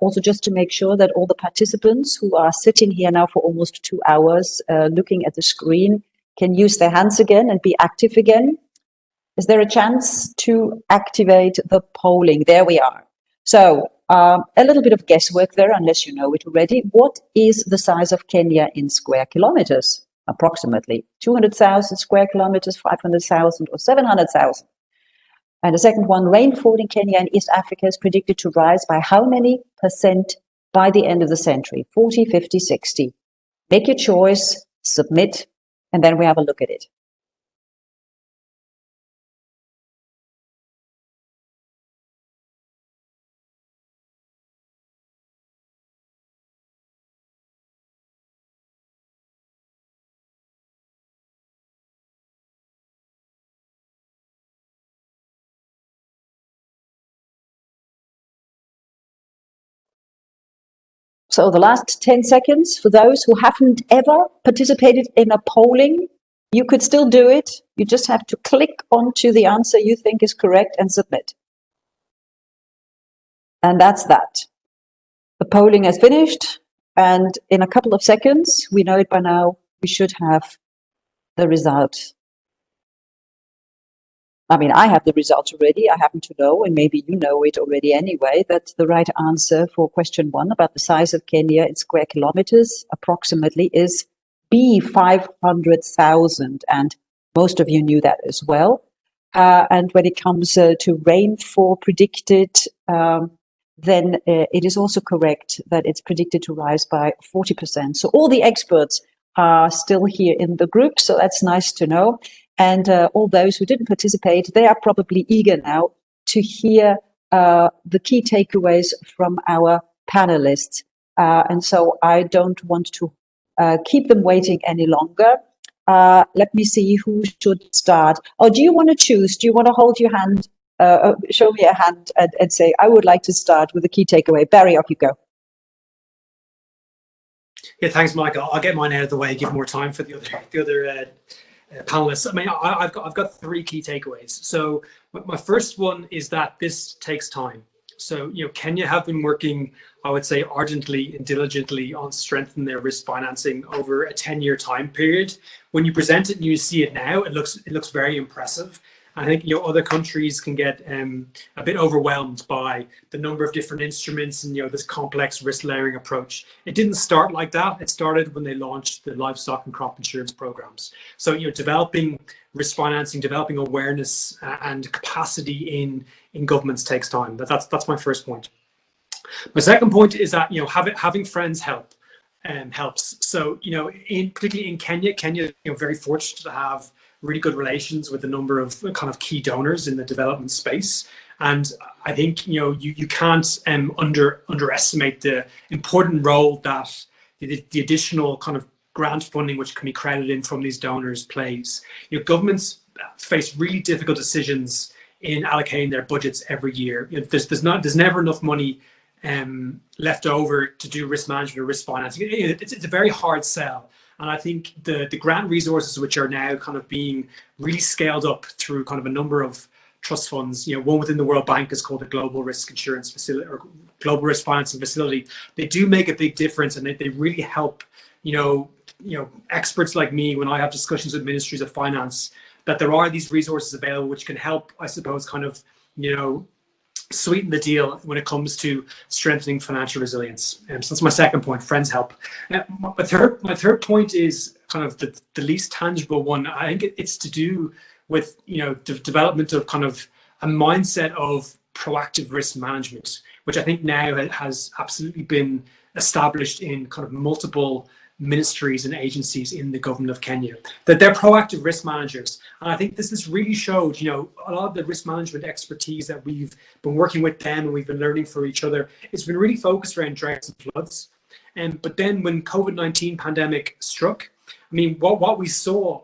also just to make sure that all the participants who are sitting here now for almost 2 hours looking at the screen can use their hands again and be active again. Is there a chance to activate the polling? There we are. So a little bit of guesswork there, unless you know it already. What is the size of Kenya in square kilometers? Approximately 200,000 square kilometers, 500,000 or 700,000. And the second one, rainfall in Kenya and East Africa is predicted to rise by how many % by the end of the century? 40, 50, 60. Make your choice, submit, and then we have a look at it. So the last 10 seconds, for those who haven't ever participated in a polling, you could still do it. You just have to click onto the answer you think is correct and submit. And that's that. The polling has finished, and in a couple of seconds, we know it by now, we should have the result. I mean, I have the results already. I happen to know, and maybe you know it already anyway, that the right answer for question 1 about the size of Kenya in square kilometers approximately is B, 500,000. And most of you knew that as well. And when it comes to rainfall predicted, then it is also correct that it's predicted to rise by 40%. So all the experts are still here in the group, so that's nice to know. And all those who didn't participate, they are probably eager now to hear the key takeaways from our panelists. And so I don't want to keep them waiting any longer. Let me see who should start. Oh, do you want to choose? Do you want to hold your hand, show me a hand and say, I would like to start with the key takeaway? Barry, off you go. Yeah, thanks, Michael. I'll get mine out of the way, give more time for the other panelists. I mean, I've got three key takeaways. So my first one is that this takes time. So, Kenya have been working, I would say, ardently and diligently on strengthening their risk financing over a 10-year time period. When you present it and you see it now, it looks very impressive. I think other countries can get a bit overwhelmed by the number of different instruments and this complex risk layering approach. It didn't start like that. It started when they launched the livestock and crop insurance programs. So developing risk financing, developing awareness and capacity in governments takes time. That's my first point. My second point is that having friends helps. So particularly in Kenya, very fortunate to have really good relations with a number of kind of key donors in the development space. And I think you can't underestimate the important role that the additional kind of grant funding which can be credited in from these donors plays. Governments face really difficult decisions in allocating their budgets every year. There's never enough money left over to do risk management or risk financing. It's a very hard sell. And I think the grant resources, which are now kind of being really scaled up through kind of a number of trust funds, one within the World Bank is called the Global Risk Insurance Facility or Global Risk Financing Facility. They do make a big difference, and they really help, experts like me when I have discussions with ministries of finance, that there are these resources available which can help, I suppose, kind of, sweeten the deal when it comes to strengthening financial resilience. So that's my second point, friends help. My third point is kind of the least tangible one. I think it's to do with, the development of kind of a mindset of proactive risk management, which I think now has absolutely been established in kind of multiple ministries and agencies in the government of Kenya, that they're proactive risk managers. And I think this has really showed, a lot of the risk management expertise that we've been working with them and we've been learning from each other, it's been really focused around droughts and floods. But then when COVID-19 pandemic struck, I mean, what we saw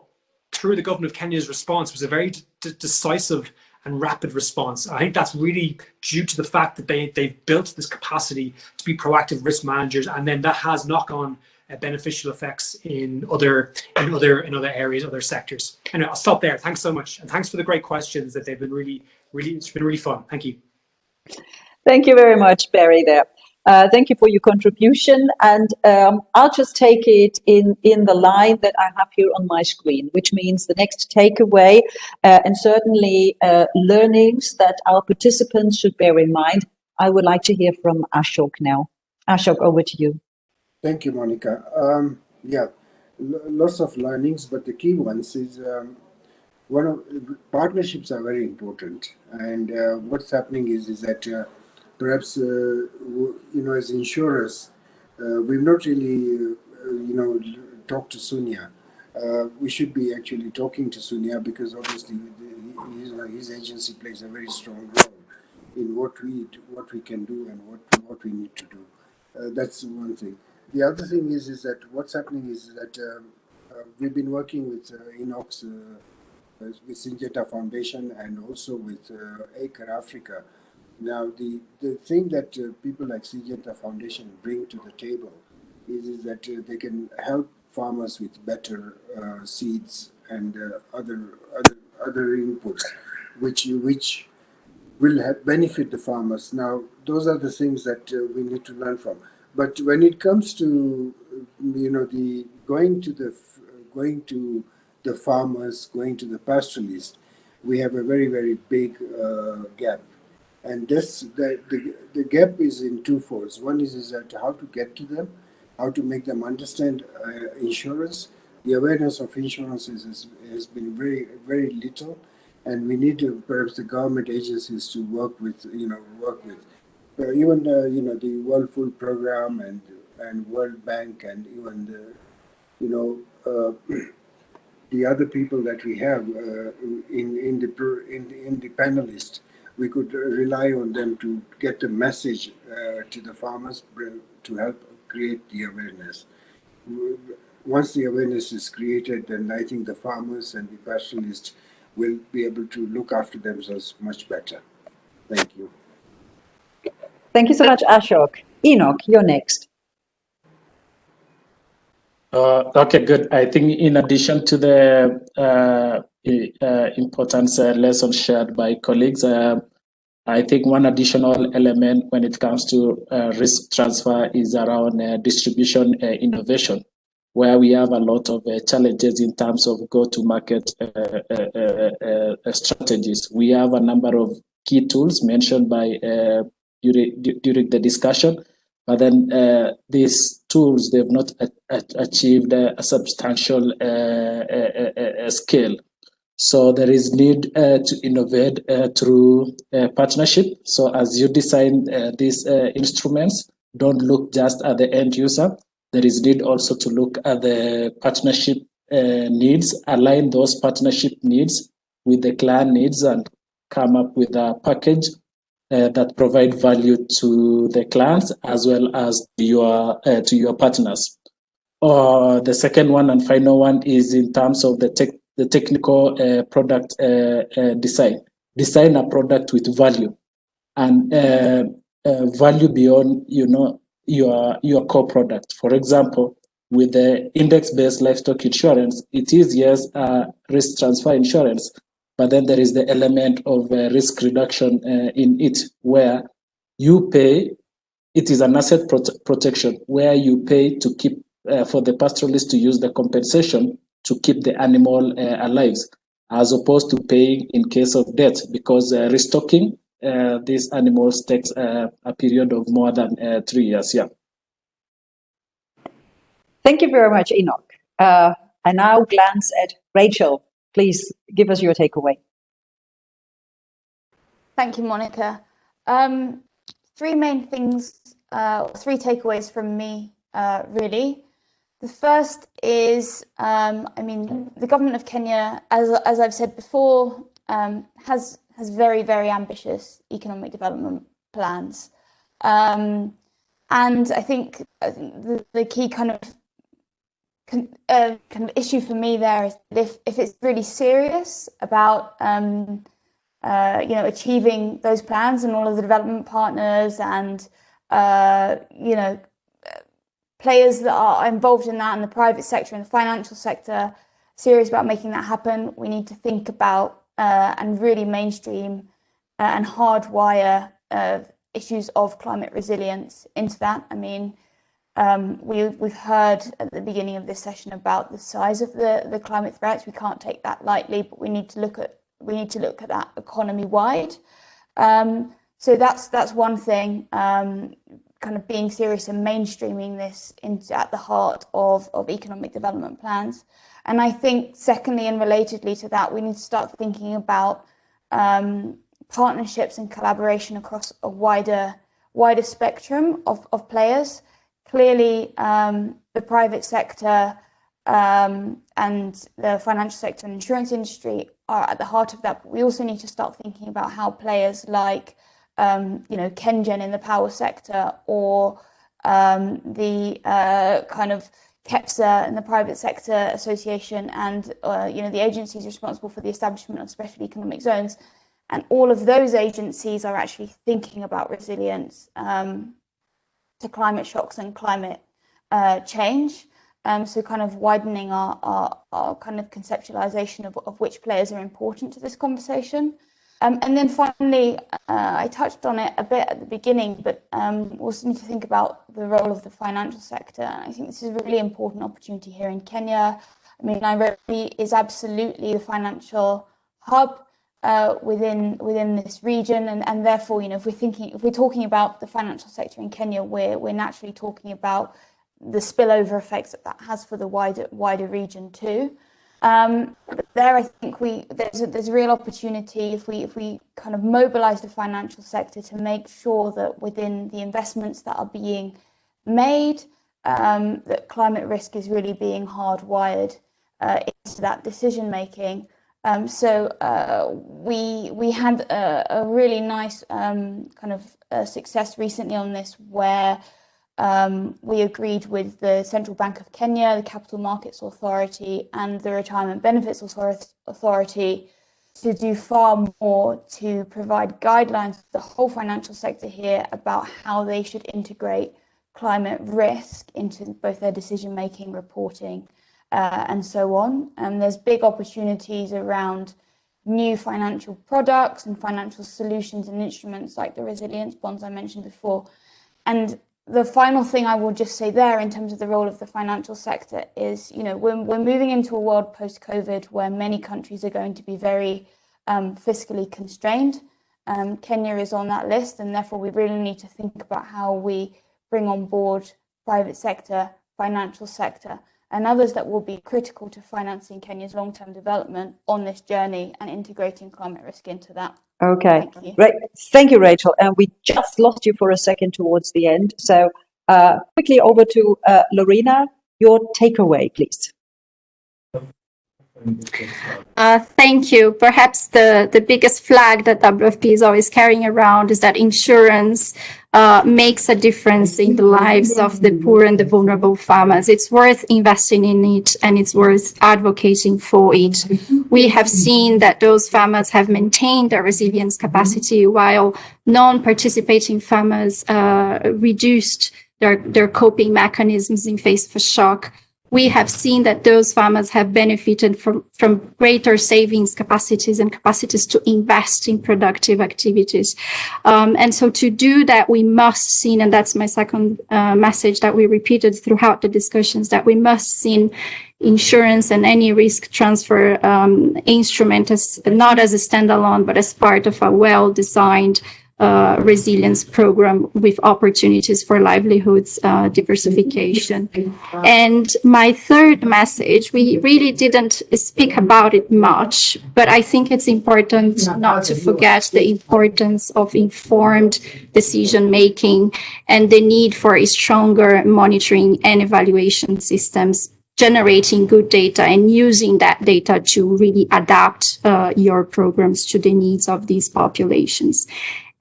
through the government of Kenya's response was a very decisive and rapid response. I think that's really due to the fact that they've built this capacity to be proactive risk managers, and then that has knock-on beneficial effects in other areas, other sectors. Anyway, I'll stop there. Thanks so much, and thanks for the great questions. That they've been it's been really fun. Thank you. Thank you very much, Barry. There. Thank you for your contribution, and I'll just take it in the line that I have here on my screen, which means the next takeaway and certainly learnings that our participants should bear in mind. I would like to hear from Ashok now. Ashok, over to you. Thank you, Monica. Lots of learnings, but the key ones is partnerships are very important, and what's happening is that perhaps as insurers, we've not really talked to Sunya. We should be actually talking to Sunya, because obviously his agency plays a very strong role in what we can do and what we need to do. That's one thing. The other thing is that what's happening is that we've been working with Inox, with Syngenta Foundation, and also with Acre Africa. Now, the thing that people like Syngenta Foundation bring to the table is that they can help farmers with better seeds and other inputs, which will benefit the farmers. Now, those are the things that we need to learn from. But when it comes to the going to the farmers, going to the pastoralists, we have a very, very big gap. And the gap is in two folds. One is that how to get to them, how to make them understand insurance. The awareness of insurance has been very, very little. and we need to perhaps the government agencies to work with even the World Food Program and World Bank and even the the other people that we have in the panelists. We could rely on them to get the message to the farmers to help create the awareness. Once the awareness is created, then I think the farmers and the pastoralists will be able to look after themselves much better. Thank you. Thank you so much, Ashok. Enoch, you're next. Okay, good. I think in addition to the important lesson shared by colleagues, I think one additional element when it comes to risk transfer is around distribution innovation, where we have a lot of challenges in terms of go-to-market strategies. We have a number of key tools mentioned by during the discussion, but then these tools, they've not achieved a substantial scale. So there is need to innovate through partnership. So as you design these instruments, don't look just at the end user. There is need also to look at the partnership needs, align those partnership needs with the client needs, and come up with a package that provide value to the clients as well as to your partners. The second one and final one is in terms of the technical product design. Design a product with value and value beyond your core product. For example, with the index-based livestock insurance, it is yes risk transfer insurance, but then there is the element of risk reduction in it, where you pay. It is an asset protection where you pay to keep for the pastoralist to use the compensation to keep the animal alive, as opposed to paying in case of death, because restocking these animals takes a period of more than 3 years. Yeah. Thank you very much, Enoch. I now glance at Rachel. Please give us your takeaway. Thank you, Monica. Three main things, three takeaways from me, really. The first is, the government of Kenya, as I've said before, has very, very ambitious economic development plans. And I think the key kind of issue for me there is that if it's really serious about achieving those plans, and all of the development partners and players that are involved in that, and the private sector and the financial sector serious about making that happen, we need to think about and really mainstream and hardwire issues of climate resilience into that. I mean, we've heard at the beginning of this session about the size of the climate threats. We can't take that lightly, but we need to look at that economy-wide. So that's one thing, kind of being serious and mainstreaming this at the heart of economic development plans. And I think secondly, and relatedly to that, we need to start thinking about partnerships and collaboration across a wider spectrum of players. Clearly, the private sector and the financial sector and insurance industry are at the heart of that, but we also need to start thinking about how players like Kenyan in the power sector, or the kind of KEPSA and the private sector association, and the agencies responsible for the establishment of special economic zones, and all of those agencies are actually thinking about resilience to climate shocks and climate change. So kind of widening our kind of conceptualization of which players are important to this conversation. And then finally, I touched on it a bit at the beginning, but we also need to think about the role of the financial sector. I think this is a really important opportunity here in Kenya. I mean, Nairobi is absolutely the financial hub within this region, and therefore, if we're talking about the financial sector in Kenya, we're naturally talking about the spillover effects that has for the wider region too. But there, I think there's a real opportunity if we kind of mobilize the financial sector to make sure that within the investments that are being made, that climate risk is really being hardwired into that decision making. So we had a really nice kind of success recently on this, where we agreed with the Central Bank of Kenya, the Capital Markets Authority, and the Retirement Benefits Authority to do far more to provide guidelines to the whole financial sector here about how they should integrate climate risk into both their decision-making, reporting, and so on. And there's big opportunities around new financial products and financial solutions and instruments like the resilience bonds I mentioned before. And the final thing I will just say there in terms of the role of the financial sector is, we're moving into a world post-COVID where many countries are going to be very fiscally constrained. Kenya is on that list, and therefore we really need to think about how we bring on board private sector, financial sector, and others that will be critical to financing Kenya's long-term development on this journey and integrating climate risk into that. Okay, Thank you. great. Thank you, Rachel. And we just lost you for a second towards the end. So quickly over to Lorena, your takeaway, please. Thank you. Perhaps the biggest flag that WFP is always carrying around is that insurance makes a difference in the lives of the poor and the vulnerable farmers. It's worth investing in it, and it's worth advocating for it. We have seen that those farmers have maintained their resilience capacity, while non-participating farmers reduced their coping mechanisms in face of a shock. We have seen that those farmers have benefited from greater savings capacities and capacities to invest in productive activities. And so to do that, we must see, and that's my second message that we repeated throughout the discussions, that we must see insurance and any risk transfer instrument as not as a standalone, but as part of a well-designed resilience program with opportunities for livelihoods diversification. And my third message, we really didn't speak about it much, but I think it's important not to forget the importance of informed decision making and the need for stronger monitoring and evaluation systems, generating good data and using that data to really adapt your programs to the needs of these populations.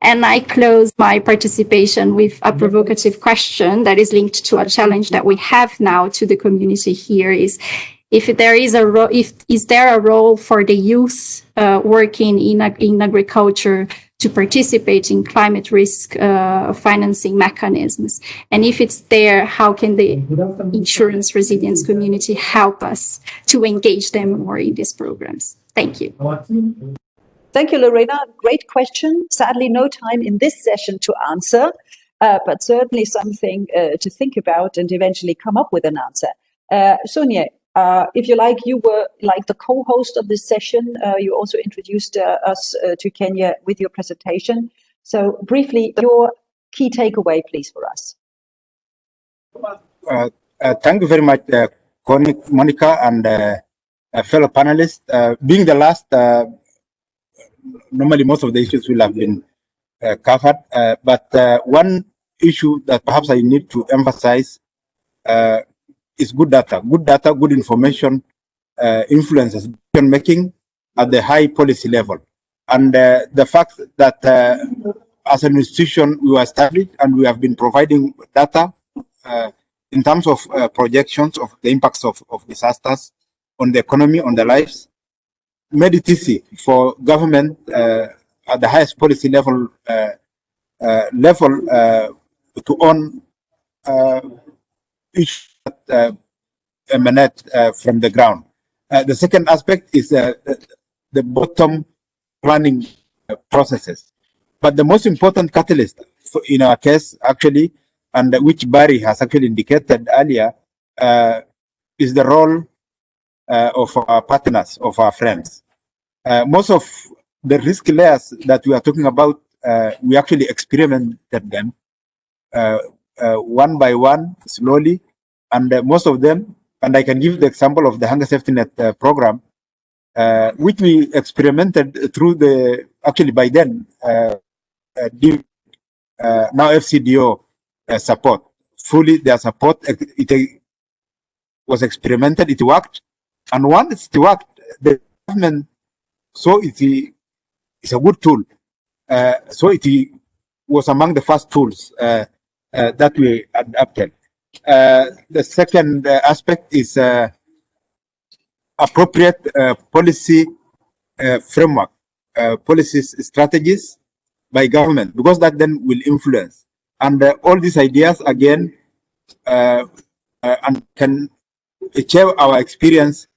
And I close my participation with a provocative question that is linked to a challenge that we have now to the community here: is there a role for the youth working in agriculture to participate in climate risk financing mechanisms? And if it's there, how can the insurance resilience community help us to engage them more in these programs? Thank you. Thank you, Lorena. Great question. Sadly, no time in this session to answer, but certainly something to think about and eventually come up with an answer. Sonia, if you like, you were like the co-host of this session. You also introduced us to Kenya with your presentation. So briefly, your key takeaway, please, for us. Thank you very much, Monica and fellow panelists. Being the last, normally most of the issues will have been covered, but one issue that perhaps I need to emphasize is good data. Good data, good information influences decision making at the high policy level. And the fact that as an institution we were established and we have been providing data in terms of projections of the impacts of disasters on the economy, on the lives, made it easy for government at the highest policy level to own issues that emanate from the ground. The second aspect is the bottom planning processes. But the most important catalyst in our case, actually, and which Barry has actually indicated earlier, is the role of our partners, of our friends. Most of the risk layers that we are talking about, we actually experimented them one by one, slowly, and most of them and I can give the example of the Hunger Safety Net program, which we experimented through the, actually by then, now FCDO support, fully their support, it was experimented, it worked, and once it worked, the government saw it's a good tool. So it was among the first tools that we adapted. The second aspect is appropriate policy framework, policies, strategies by government, because that then will influence. And all these ideas, again, and can share our experience.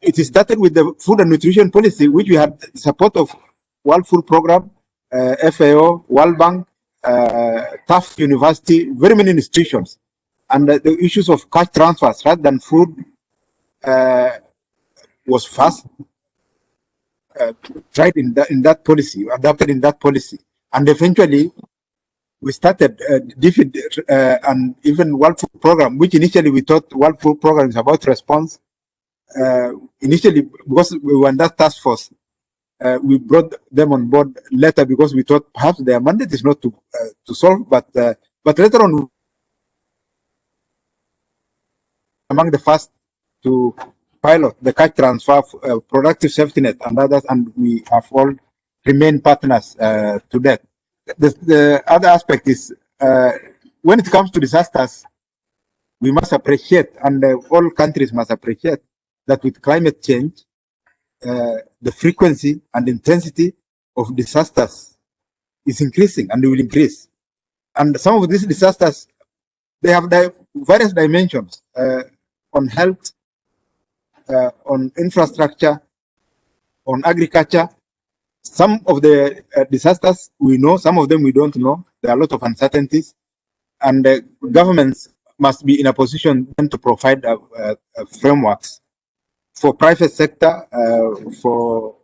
It started with the food and nutrition policy, which we had support of World Food Program, FAO, World Bank, Tufts University, very many institutions. And the issues of cash transfers rather than food was first tried in that policy, adopted in that policy. And eventually, we started DFID and even World Food Program, which initially we thought World Food Program is about response. Initially, because we were in that task force, we brought them on board later because we thought perhaps their mandate is not to solve, but later on, among the first to pilot the cash transfer, productive safety net, and others, and we have all remained partners to that. The other aspect is when it comes to disasters, we must appreciate, and all countries must appreciate, that with climate change, the frequency and intensity of disasters is increasing and will increase. And some of these disasters, they have various dimensions on health, on infrastructure, on agriculture. Some of the disasters we know, some of them we don't know. There are a lot of uncertainties, and governments must be in a position then to provide frameworks for private sector, for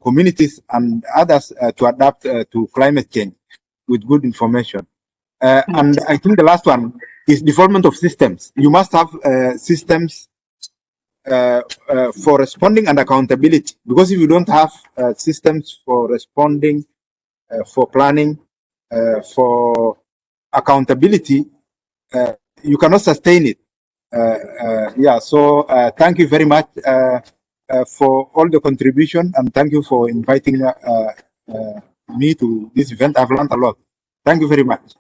communities and others to adapt to climate change with good information. And I think the last one is development of systems. You must have systems for responding and accountability, because if you don't have systems for responding, for planning, for accountability, you cannot sustain it. Yeah, so thank you very much for all the contribution, and thank you for inviting me to this event. I've learned a lot. Thank you very much.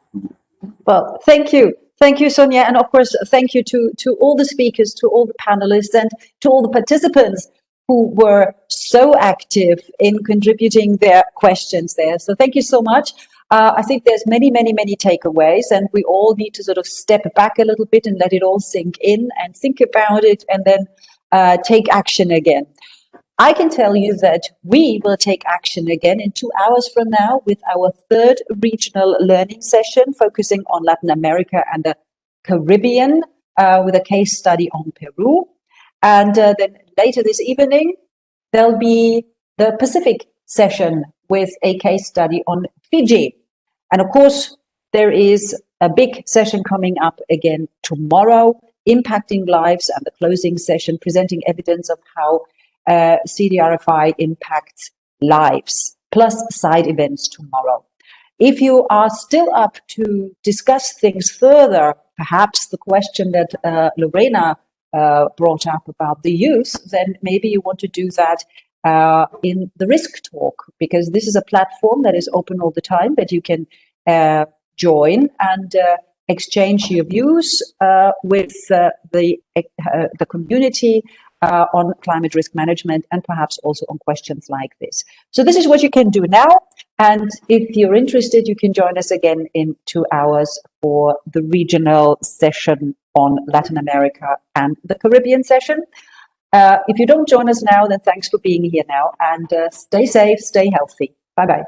Well, thank you. Thank you, Sonia. And of course, thank you to all the speakers, to all the panelists, and to all the participants who were so active in contributing their questions there. So thank you so much. I think there's many takeaways, and we all need to sort of step back a little bit and let it all sink in and think about it, and then take action again. I can tell you that we will take action again in 2 hours from now with our third regional learning session focusing on Latin America and the Caribbean with a case study on Peru. And then later this evening, there'll be the Pacific session with a case study on Fiji. And of course, there is a big session coming up again tomorrow, Impacting Lives, and the closing session presenting evidence of how CDRFI impacts lives, plus side events tomorrow. If you are still up to discuss things further, perhaps the question that Lorena brought up about the youth, then maybe you want to do that in the Risk Talk, because this is a platform that is open all the time that you can join and exchange your views with the community on climate risk management, and perhaps also on questions like this. So this is what you can do now. And if you're interested, you can join us again in 2 hours for the regional session on Latin America and the Caribbean session. If you don't join us now, then thanks for being here now, and stay safe, stay healthy. Bye-bye.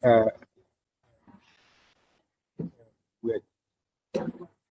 Bye-bye.